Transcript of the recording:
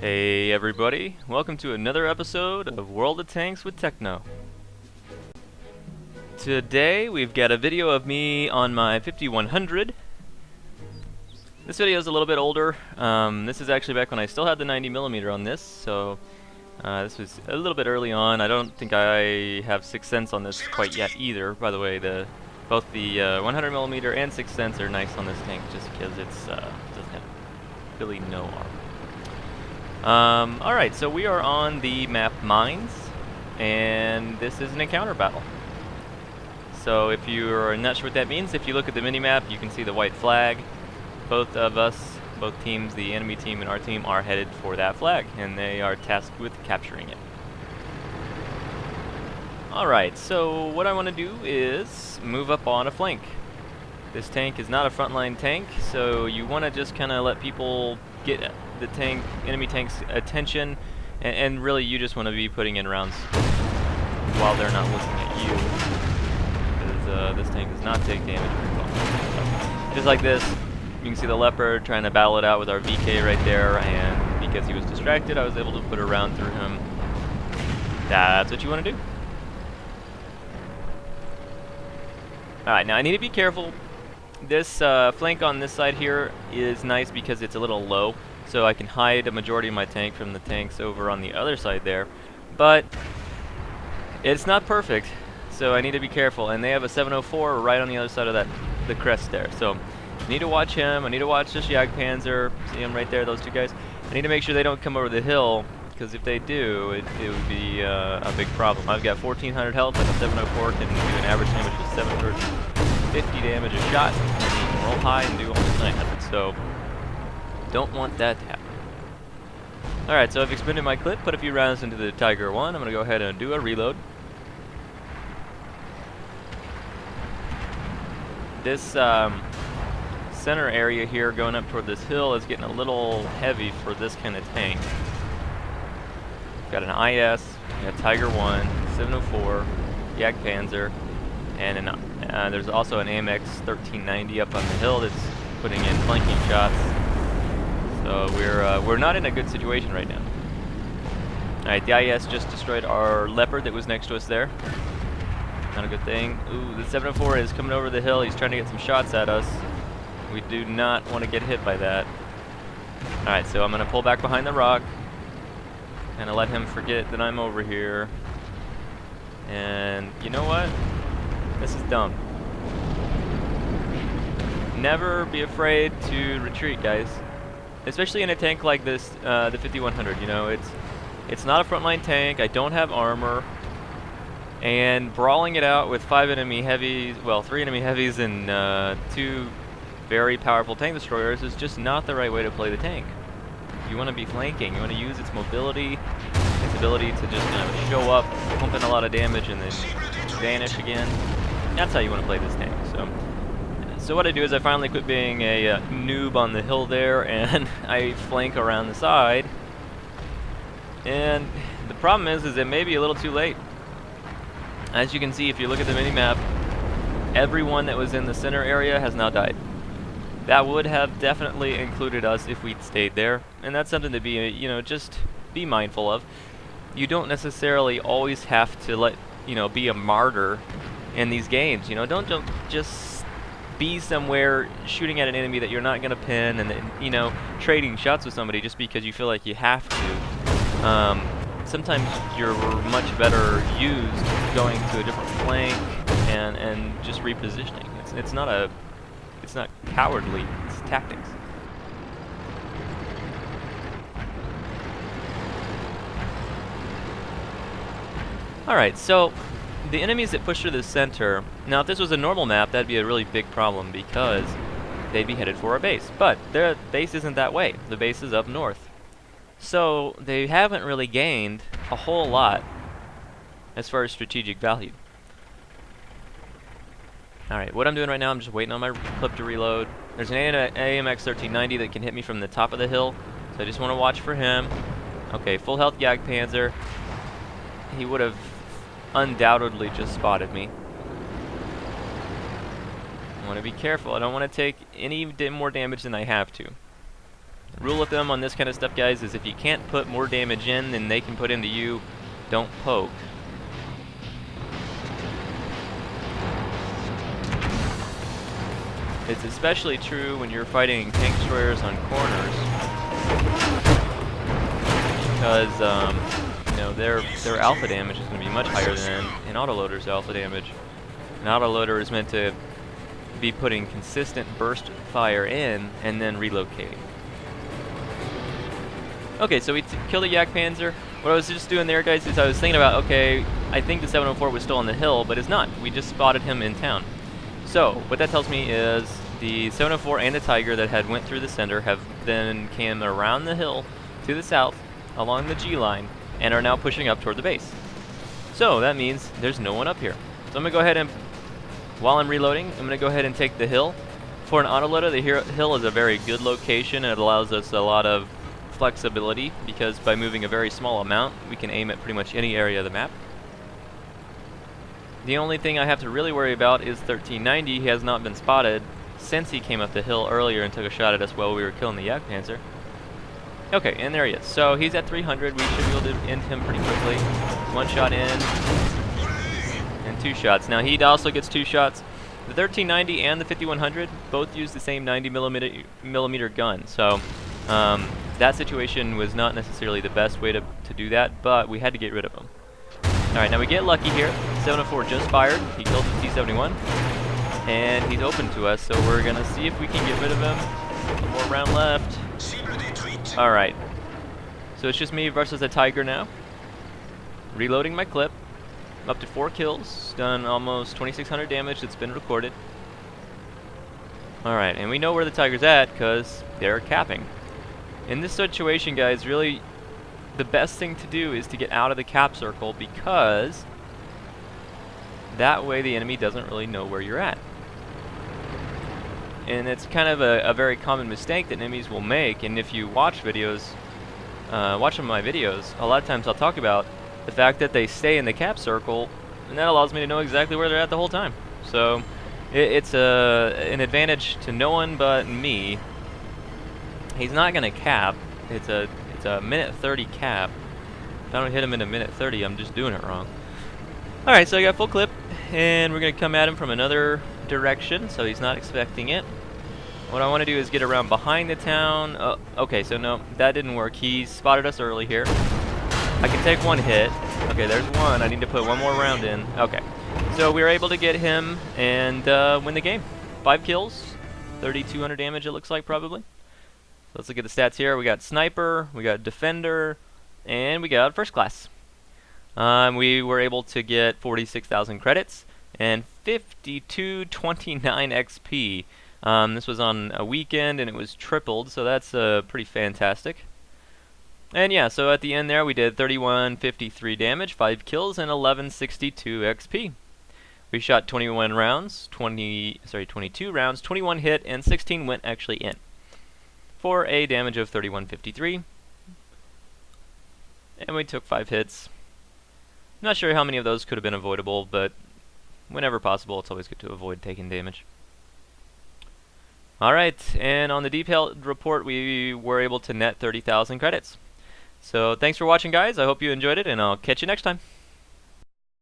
Hey everybody, welcome to another episode of World of Tanks with Techno. Today we've got a video of me on my 5100. This video is a little bit older. This is actually back when I still had the 90mm on this, so this was a little bit early on. I don't think I have 6th Sense on this quite yet either. By the way, both the 100mm and 6th Sense are nice on this tank just because it's doesn't have really no armor. Alright, so we are on the map Mines, and this is an encounter battle. So if you are not sure what that means, if you look at the mini-map, you can see the white flag. Both of us, both teams, the enemy team and our team, are headed for that flag, and they are tasked with capturing it. Alright, so what I want to do is move up on a flank. This tank is not a frontline tank, so you want to just kind of let people get the enemy tank's attention, and really you just want to be putting in rounds while they're not looking at you, because this tank does not take damage very well. So, just like this, you can see the Leopard trying to battle it out with our VK right there, and because he was distracted, I was able to put a round through him. That's what you want to do. Alright, now I need to be careful. This flank on this side here is nice because it's a little low, so I can hide a majority of my tank from the tanks over on the other side there, but it's not perfect, so I need to be careful. And they have a 704 right on the other side of the crest there, so I need to watch him. I need to watch this Jagdpanzer. See him right there, those two guys. I need to make sure they don't come over the hill, because if they do, it would be a big problem. I've got 1400 health, and a 704 can do an average damage of 750 damage a shot, and you can roll high and do almost 900, so don't want that to happen. Alright, so I've expended my clip, put a few rounds into the Tiger 1. I'm going to go ahead and do a reload. This center area here going up toward this hill is getting a little heavy for this kind of tank. Got an IS, got Tiger 1, 704, Jagdpanzer, and there's also an AMX 1390 up on the hill that's putting in flanking shots. So we're not in a good situation right now. Alright, the IS just destroyed our Leopard that was next to us there. Not a good thing. Ooh, the 704 is coming over the hill. He's trying to get some shots at us. We do not want to get hit by that. Alright, so I'm going to pull back behind the rock and let him forget that I'm over here. And you know what? This is dumb. Never be afraid to retreat, guys. Especially in a tank like this, the 5100. You know, it's not a frontline tank. I don't have armor, and brawling it out with 5 enemy heavies, well, 3 enemy heavies and 2 very powerful tank destroyers is just not the right way to play the tank. You want to be flanking. You want to use its mobility, its ability to just kind of show up, pump in a lot of damage, and then vanish again. That's how you want to play this tank. So what I do is I finally quit being a noob on the hill there, and I flank around the side. And the problem is it may be a little too late. As you can see, if you look at the mini-map, everyone that was in the center area has now died. That would have definitely included us if we'd stayed there, and that's something to be, just be mindful of. You don't necessarily always have to be a martyr in these games. Don't just be somewhere shooting at an enemy that you're not going to pin, and then, trading shots with somebody just because you feel like you have to. Sometimes you're much better used going to a different flank and just repositioning. It's not cowardly, it's tactics. Alright, so the enemies that push through the center, now if this was a normal map, that'd be a really big problem because they'd be headed for our base. But their base isn't that way. The base is up north. So they haven't really gained a whole lot as far as strategic value. Alright, what I'm doing right now, I'm just waiting on my clip to reload. There's an AMX 1390 that can hit me from the top of the hill, so I just want to watch for him. Okay, full health Jagdpanzer. He would have undoubtedly just spotted me. I want to be careful. I don't want to take any more damage than I have to. Rule of thumb on this kind of stuff, guys, is if you can't put more damage in than they can put into you, don't poke. It's especially true when you're fighting tank destroyers on corners, because you know, their alpha damage is going to be much higher than an autoloader's alpha damage. An autoloader is meant to be putting consistent burst fire in and then relocating. Okay, so we killed a Yak Panzer. What I was just doing there, guys, is I was thinking about, okay, I think the 704 was still on the hill, but it's not. We just spotted him in town. So, what that tells me is the 704 and the Tiger that had went through the center have then came around the hill to the south along the G line and are now pushing up toward the base. So, that means there's no one up here. So I'm going to go ahead and, while I'm reloading, I'm going to go ahead and take the hill. For an autoloader, the hill is a very good location, and it allows us a lot of flexibility because by moving a very small amount, we can aim at pretty much any area of the map. The only thing I have to really worry about is 1390. He has not been spotted since he came up the hill earlier and took a shot at us while we were killing the Yak Panzer. Okay, and there he is. So he's at 300. We should be able to end him pretty quickly. One shot in, and two shots. Now he also gets two shots. The 1390 and the 5100 both use the same 90 millimeter gun. So that situation was not necessarily the best way to do that, but we had to get rid of him. Alright, now we get lucky here. 704 just fired. He killed the T-71. And he's open to us, so we're going to see if we can get rid of him. One more round left. Alright. So it's just me versus a Tiger now. Reloading my clip. Up to 4 kills. Done almost 2,600 damage that's been recorded. Alright, and we know where the Tiger's at because they're capping. In this situation, guys, really the best thing to do is to get out of the cap circle because that way the enemy doesn't really know where you're at. And it's kind of a very common mistake that enemies will make, and if you watch videos, watch some of my videos, a lot of times I'll talk about the fact that they stay in the cap circle, and that allows me to know exactly where they're at the whole time. So it's an advantage to no one but me. He's not going to cap. It's a minute 30 cap. If I don't hit him in a minute 30, I'm just doing it wrong. Alright, so I got full clip, and we're going to come at him from another direction, so he's not expecting it. What I want to do is get around behind the town. Oh, okay, so no, that didn't work. He spotted us early here. I can take one hit. Okay, there's one. I need to put one more round in. Okay, so we were able to get him and win the game. 5 kills, 3,200 damage it looks like probably. Let's look at the stats here. We got Sniper, we got Defender, and we got First Class. We were able to get 46,000 credits and 5229 XP. This was on a weekend and it was tripled, so that's pretty fantastic. And yeah, so at the end there we did 3153 damage, 5 kills, and 1162 XP. We shot 21 rounds, 22 rounds, 21 hit, and 16 went actually in, for a damage of 3153. And we took 5 hits. Not sure how many of those could have been avoidable, but whenever possible, it's always good to avoid taking damage. Alright, and on the detailed report, we were able to net 30,000 credits. So thanks for watching, guys. I hope you enjoyed it, and I'll catch you next time.